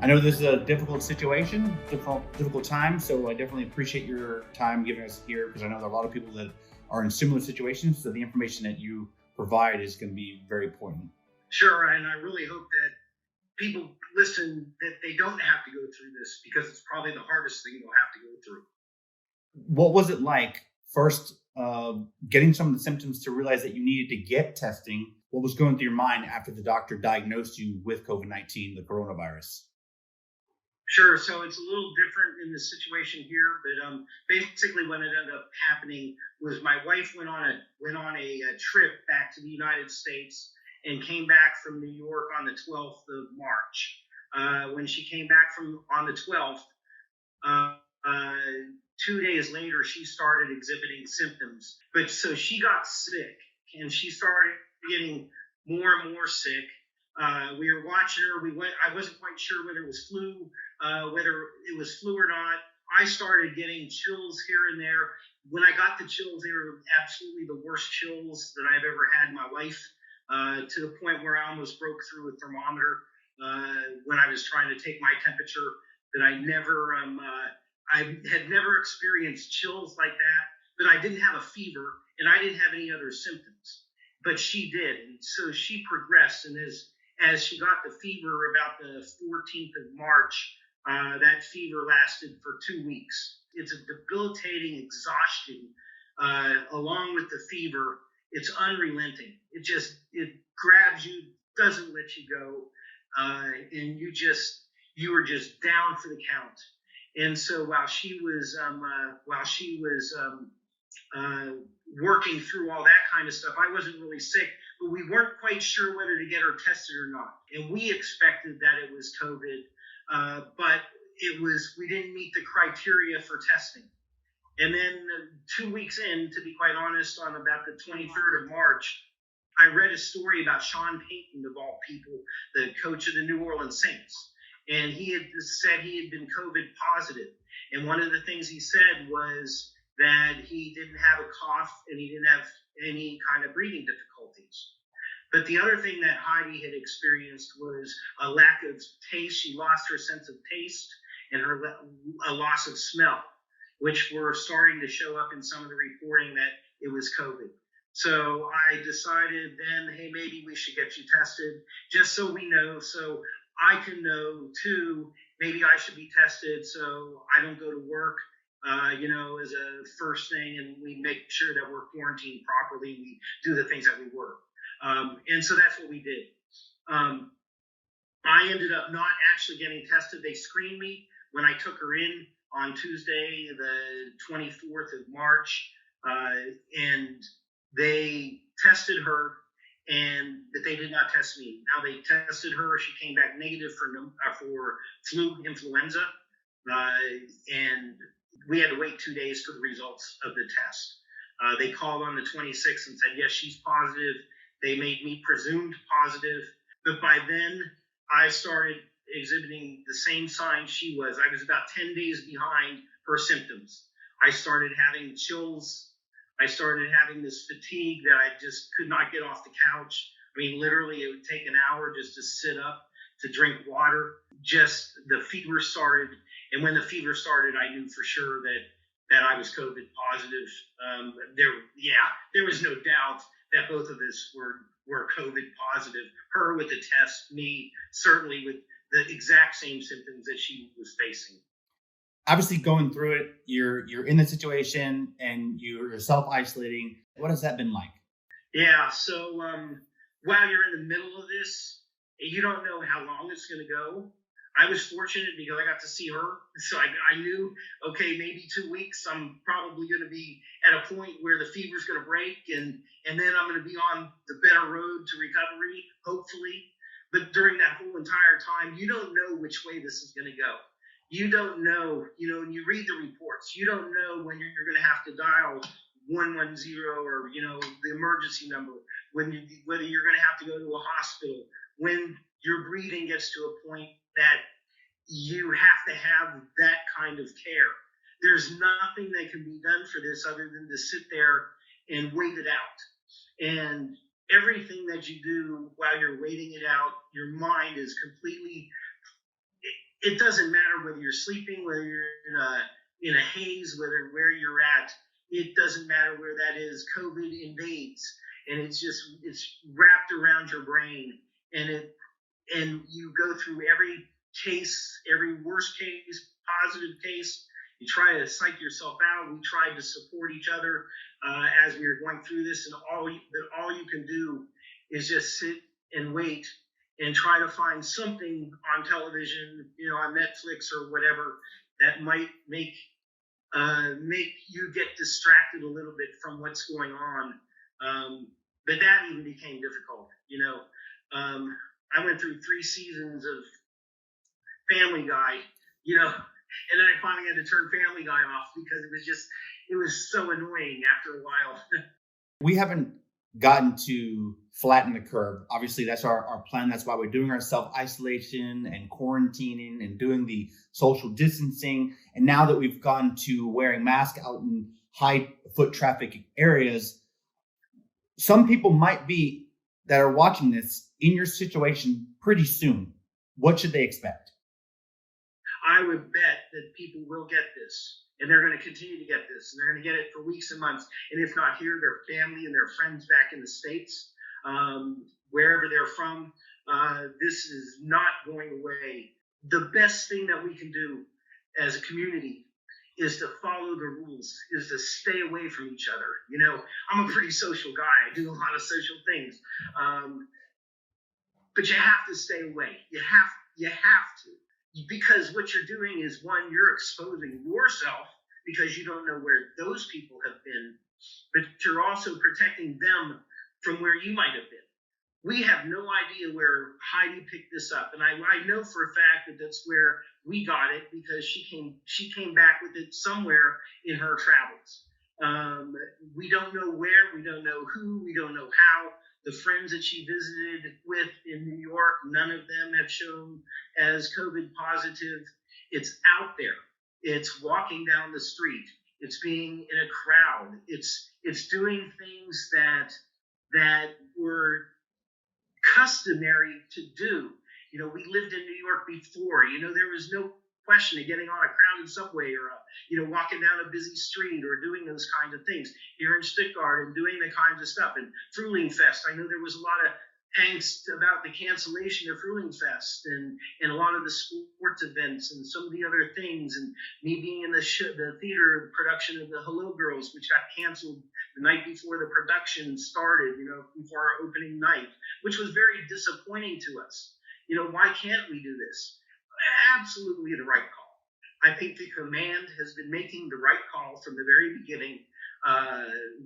I know this is a difficult situation, difficult time, so I definitely appreciate your time giving us here because I know there are a lot of people that are in similar situations, so the information that you provide is going to be very important. Sure, and I really hope that people listen that they don't have to go through this because it's probably the hardest thing they'll have to go through. What was it like first getting some of the symptoms to realize that you needed to get testing? What was going through your mind after the doctor diagnosed you with COVID-19, the coronavirus? Sure. So it's a little different in the situation here, but basically, what ended up happening was my wife went on a trip back to the United States and came back from New York on the 12th of March. When she came back from on the 12th, uh, 2 days later, she started exhibiting symptoms. But so she got sick, and she started getting more and more sick. We were watching her. I wasn't quite sure whether it was flu, or not. I started getting chills here and there. When I got the chills, they were absolutely the worst chills that I've ever had in my life, to the point where I almost broke through a thermometer when I was trying to take my temperature. That I had never experienced chills like that, but I didn't have a fever and I didn't have any other symptoms. But she did, and so she progressed, and as she got the fever about the 14th of March, that fever lasted for 2 weeks. It's a debilitating exhaustion, along with the fever. It's unrelenting. It grabs you, doesn't let you go, and you were just down for the count. And so while she was working through all that kind of stuff, I wasn't really sick, but we weren't quite sure whether to get her tested or not. And we expected that it was COVID, but we didn't meet the criteria for testing. And then 2 weeks in, to be quite honest, on about the 23rd of March, I read a story about Sean Payton, of all people, the coach of the New Orleans Saints. And he had said he had been COVID positive. And one of the things he said was that he didn't have a cough and he didn't have any kind of breathing difficulties. But the other thing that Heidi had experienced was a lack of taste. She lost her sense of taste and a loss of smell, which were starting to show up in some of the reporting that it was COVID. So I decided then, hey, maybe we should get you tested just so we know, so I can know too, maybe I should be tested so I don't go to work, as a first thing, and we make sure that we're quarantined properly. We do the things that we were. And so that's what we did. I ended up not actually getting tested. They screened me when I took her in on Tuesday, the 24th of March, and they tested her, but they did not test me. Now they tested her. She came back negative for influenza, and we had to wait 2 days for the results of the test. They called on the 26th and said, yes, she's positive. They made me presumed positive. But by then, I started exhibiting the same signs she was. I was about 10 days behind her symptoms. I started having chills. I started having this fatigue that I just could not get off the couch. I mean, literally, it would take an hour just to sit up, to drink water. Just the fever started. And when the fever started, I knew for sure that I was COVID positive. There was no doubt that both of us were COVID positive. Her with the test, me certainly with the exact same symptoms that she was facing. Obviously, going through it, you're in the situation and you're self-isolating. What has that been like? Yeah, so while you're in the middle of this, you don't know how long it's going to go. I was fortunate because I got to see her. So I knew, okay, maybe 2 weeks, I'm probably going to be at a point where the fever's going to break, and then I'm going to be on the better road to recovery, hopefully. But during that whole entire time, you don't know which way this is going to go. You don't know, when you read the reports, you don't know when you're going to have to dial 110 or, the emergency number, whether you're going to have to go to a hospital, when your breathing gets to a point that you have to have that kind of care. There's nothing that can be done for this other than to sit there and wait it out. And everything that you do while you're waiting it out, your mind is completely, it doesn't matter whether you're sleeping, whether you're in a haze, where you're at. It doesn't matter where that is. COVID invades, and it's wrapped around your brain, and you go through every case, every worst case, positive case. You try to psych yourself out. We tried to support each other as we were going through this, and all you can do is just sit and wait and try to find something on television, on Netflix or whatever, that might make you get distracted a little bit from what's going on. But that even became difficult. I went through 3 seasons of Family Guy, and then I finally had to turn Family Guy off because it was so annoying after a while. We haven't gotten to flatten the curve. Obviously, that's our plan. That's why we're doing our self-isolation and quarantining and doing the social distancing. And now that we've gone to wearing masks out in high foot traffic areas, some people might be that are watching this in your situation pretty soon. What should they expect? I would bet that people will get this, and they're going to continue to get this, and they're going to get it for weeks and months. And if not here, their family and their friends back in the States, wherever they're from, this is not going away. The best thing that we can do as a community is to follow the rules, is to stay away from each other. I'm a pretty social guy. I do a lot of social things. But you have to stay away. You have to. Because what you're doing is, one, you're exposing yourself because you don't know where those people have been, but you're also protecting them from where you might have been. We have no idea where Heidi picked this up, and I know for a fact that that's where we got it, because she came back with it somewhere in her travels. We don't know where, we don't know who, we don't know how. The friends that she visited with in New York, none of them have shown as COVID positive. It's out there. It's walking down the street. It's being in a crowd. It's doing things that were customary to do. We lived in New York before. There was no question of getting on a crowded subway or walking down a busy street or doing those kinds of things. Here in Stuttgart and doing the kinds of stuff. And Frühling Fest, I know there was a lot of angst about the cancellation of Frühling Fest and a lot of the sports events and some of the other things, and me being in the theater production of the Hello Girls, which got canceled the night before the production started, before our opening night, which was very disappointing to us. Why can't we do this? Absolutely the right call. I think the command has been making the right call from the very beginning,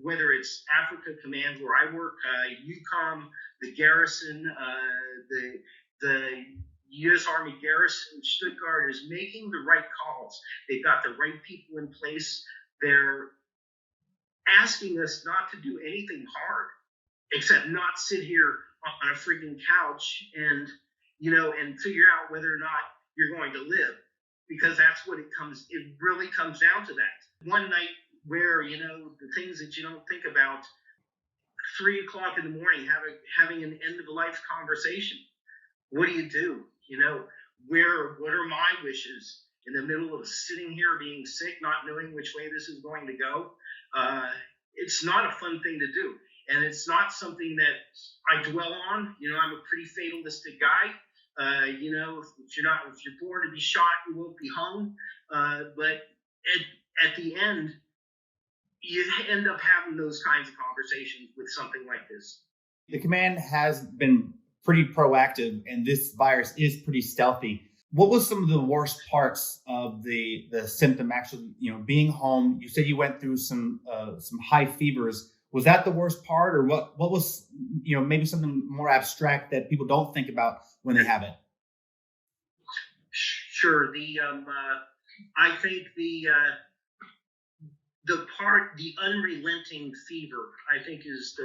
whether it's Africa Command, where I work, UCOM, the garrison, the U.S. Army garrison in Stuttgart is making the right calls. They've got the right people in place. They're asking us not to do anything hard, except not sit here on a freaking couch and figure out whether or not you're going to live, because that's what it really comes down to that. One night where, the things that you don't think about, 3 o'clock in the morning, having an end of life conversation. What do you do? What are my wishes in the middle of sitting here being sick, not knowing which way this is going to go? It's not a fun thing to do. And it's not something that I dwell on. I'm a pretty fatalistic guy. If you're born to be shot, you won't be hung. But at the end, you end up having those kinds of conversations with something like this. The command has been pretty proactive, and this virus is pretty stealthy. What was some of the worst parts of the symptom? Actually, being home. You said you went through some high fevers. Was that the worst part, or what was, maybe something more abstract that people don't think about when they have it? Sure. I think the unrelenting fever, I think is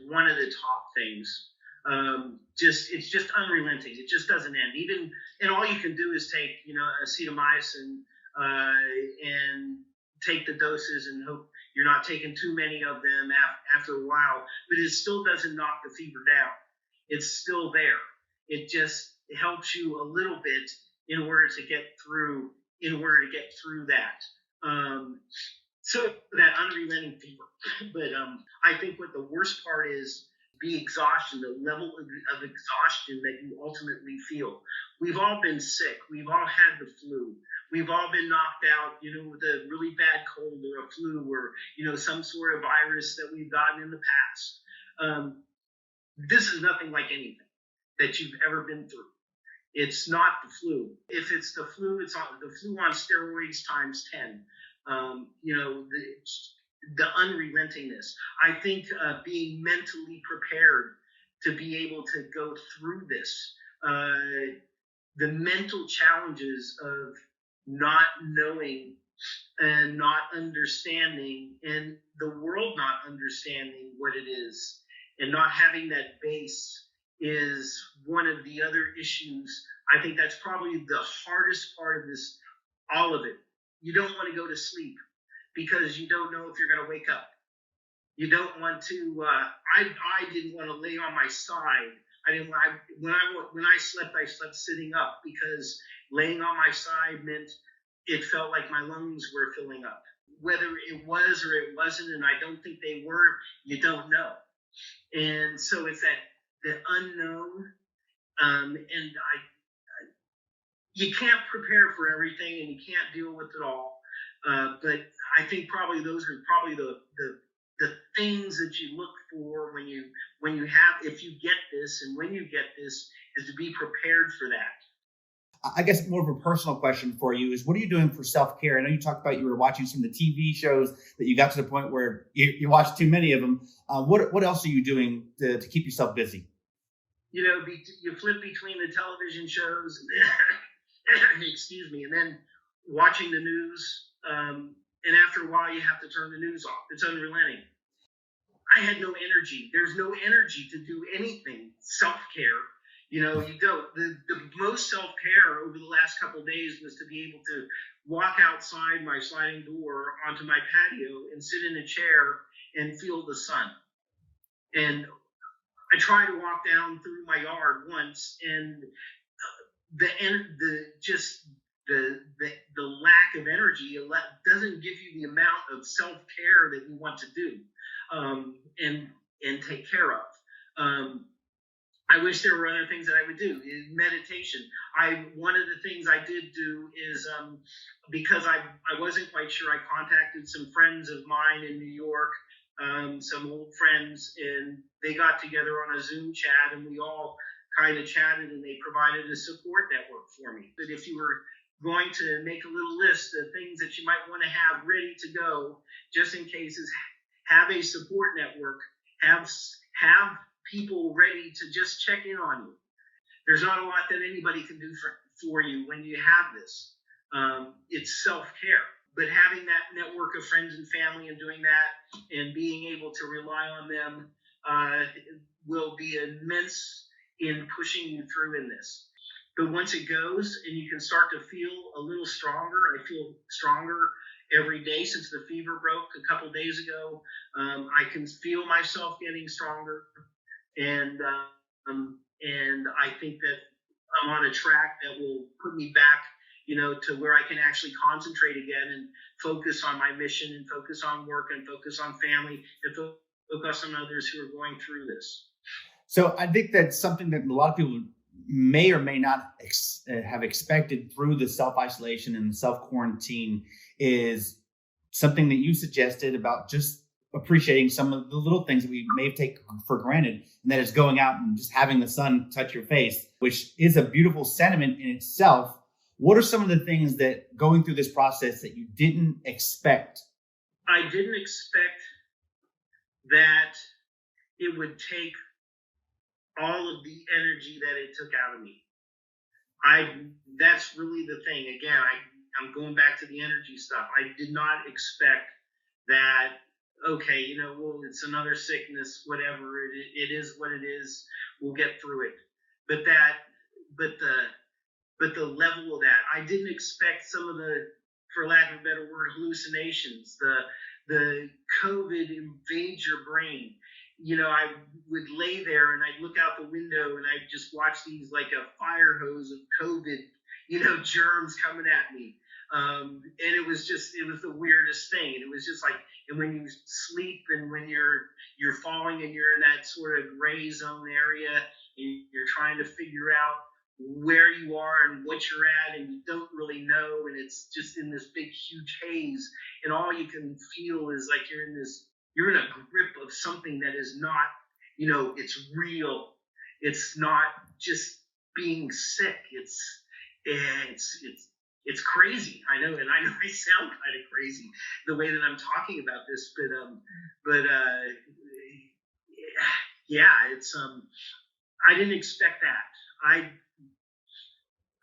one of the top things. It's just unrelenting. It just doesn't end. And all you can do is take, acetaminophene and take the doses and hope you're not taking too many of them after a while, but it still doesn't knock the fever down. It's still there. It just helps you a little bit in order to get through that. So that unrelenting fever. But I think what the worst part is the exhaustion, the level of exhaustion that you ultimately feel. We've all been sick. We've all had the flu. We've all been knocked out, with a really bad cold or a flu or, some sort of virus that we've gotten in the past. This is nothing like anything that you've ever been through. It's not the flu. If it's the flu, it's the flu on steroids times 10. The unrelentingness. I think being mentally prepared to be able to go through this, the mental challenges of not knowing and not understanding, and the world not understanding what it is, and not having that base is one of the other issues. I think that's probably the hardest part of this, all of it. You don't want to go to sleep because you don't know if you're going to wake up. You don't want to. I didn't want to lay on my side. When I slept sitting up because laying on my side meant it felt like my lungs were filling up. Whether it was or it wasn't, and I don't think they were, you don't know. And so it's the unknown, and you can't prepare for everything, and you can't deal with it all. But I think probably those are probably the things that you look for if you get this, and when you get this, is to be prepared for that. I guess more of a personal question for you is, what are you doing for self-care? I know you talked about you were watching some of the TV shows that you got to the point where you watched too many of them. What else are you doing to keep yourself busy? You flip between the television shows, excuse me, and then watching the news. And after a while, you have to turn the news off. It's unrelenting. I had no energy. There's no energy to do anything self-care. You don't. The most self-care over the last couple of days was to be able to walk outside my sliding door onto my patio and sit in a chair and feel the sun. And I tried to walk down through my yard once, and the lack of energy doesn't give you the amount of self-care that you want to do and take care of. I wish there were other things that I would do. Meditation. One of the things I did do is because I wasn't quite sure, I contacted some friends of mine in New York, some old friends, and they got together on a Zoom chat, and we all kind of chatted, and they provided a support network for me. But if you were going to make a little list of things that you might want to have ready to go, just in cases, have a support network, have people ready to just check in on you. There's not a lot that anybody can do for you when you have this. It's self-care. But having that network of friends and family and doing that and being able to rely on them will be immense in pushing you through in this. But once it goes and you can start to feel a little stronger, I feel stronger every day since the fever broke a couple days ago. I can feel myself getting stronger. And I think that I'm on a track that will put me back, to where I can actually concentrate again and focus on my mission and focus on work and focus on family and focus on others who are going through this. So I think that's something that a lot of people may or may not have expected through the self-isolation and self-quarantine is something that you suggested about just appreciating some of the little things that we may take for granted, and that is going out and just having the sun touch your face, which is a beautiful sentiment in itself. What are some of the things that going through this process that you didn't expect? I didn't expect that it would take all of the energy that it took out of me. That's really the thing. Again, I'm going back to the energy stuff. I did not expect that, okay, it's another sickness, whatever. It is what it is. We'll get through it. But the level of that, I didn't expect some of the, for lack of a better word, hallucinations, the COVID invades your brain. I would lay there and I'd look out the window and I'd just watch these like a fire hose of COVID, germs coming at me. And it was the weirdest thing. And it was just like, and when you sleep and when you're falling and you're in that sort of gray zone area, and you're trying to figure out where you are and what you're at, and you don't really know, and it's just in this big huge haze, and all you can feel is like you're in a grip of something that is not, it's real. It's not just being sick. It's crazy. I know, and I know I sound kind of crazy the way that I'm talking about this, but yeah, it's I didn't expect that.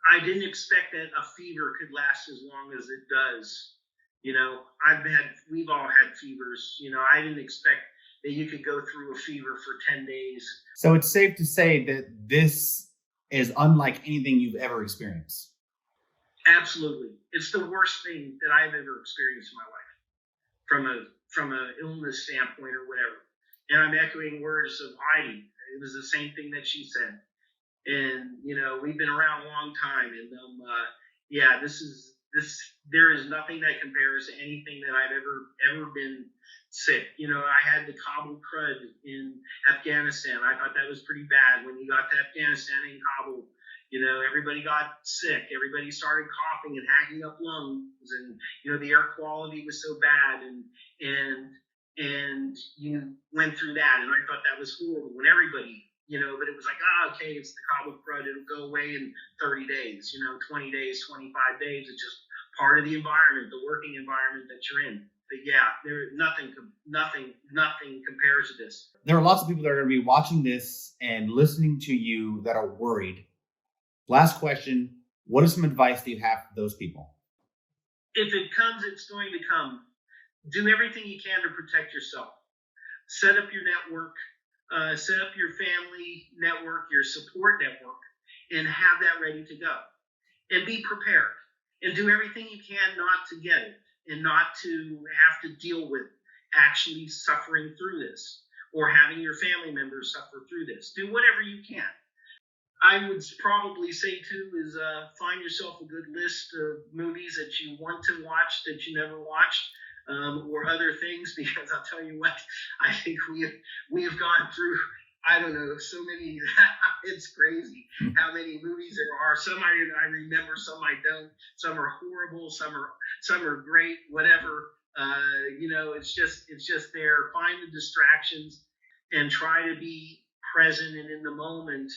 I didn't expect that a fever could last as long as it does. We've all had fevers. I didn't expect that you could go through a fever for 10 days. So it's safe to say that this is unlike anything you've ever experienced. Absolutely. It's the worst thing that I've ever experienced in my life from a illness standpoint or whatever. And I'm echoing words of Heidi. It was the same thing that she said. And, we've been around a long time, and yeah, there is nothing that compares to anything that I've ever been sick. I had the Kabul crud in Afghanistan. I thought that was pretty bad. When you got to Afghanistan and Kabul, everybody got sick. Everybody started coughing and hacking up lungs, and the air quality was so bad, and you went through that, and I thought that was horrible. And everybody, but it was like, okay, it's the Kabul crud. It'll go away in 30 days, 20 days, 25 days. It's just part of the environment, the working environment that you're in. But yeah, nothing compares to this. There are lots of people that are going to be watching this and listening to you that are worried. Last question, what is some advice that you have for those people? If it comes, it's going to come. Do everything you can to protect yourself. Set up your network, set up your family network, your support network, and have that ready to go. And be prepared. And do everything you can not to get it, and not to have to deal with actually suffering through this, or having your family members suffer through this. Do whatever you can. I would probably say, too, is find yourself a good list of movies that you want to watch that you never watched, or other things, because I'll tell you what, I think we have gone through, I don't know, so many, it's crazy how many movies there are. Some I remember, some I don't. Some are horrible, some are great, whatever. It's just there. Find the distractions and try to be present and in the moment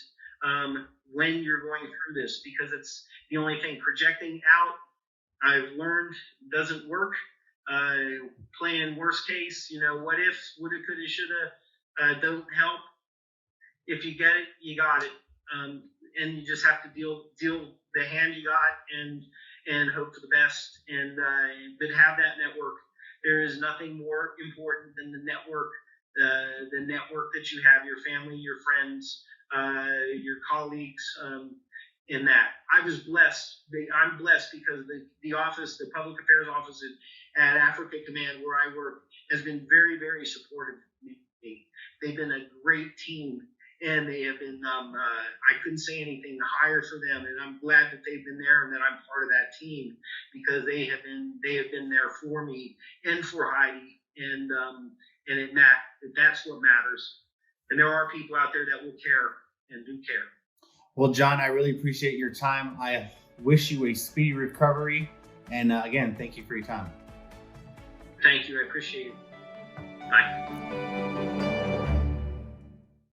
when you're going through this, because it's the only thing. Projecting out, I've learned, doesn't work. Playing worst case, what if, woulda, coulda, shoulda, don't help. If you get it, you got it, and you just have to deal the hand you got and hope for the best. And but have that network. There is nothing more important than the network that you have, your family, your friends, your colleagues, in that. I was blessed. I'm blessed because the office, the public affairs office at Africa Command, where I work, has been very, very supportive of me. They've been a great team, and they have been, I couldn't say anything higher for them, and I'm glad that they've been there and that I'm part of that team, because they have been there for me and for Heidi, and that's what matters. And there are people out there that will care and do care. Well, John, I really appreciate your time. I wish you a speedy recovery. And again, thank you for your time. Thank you. I appreciate it. Bye.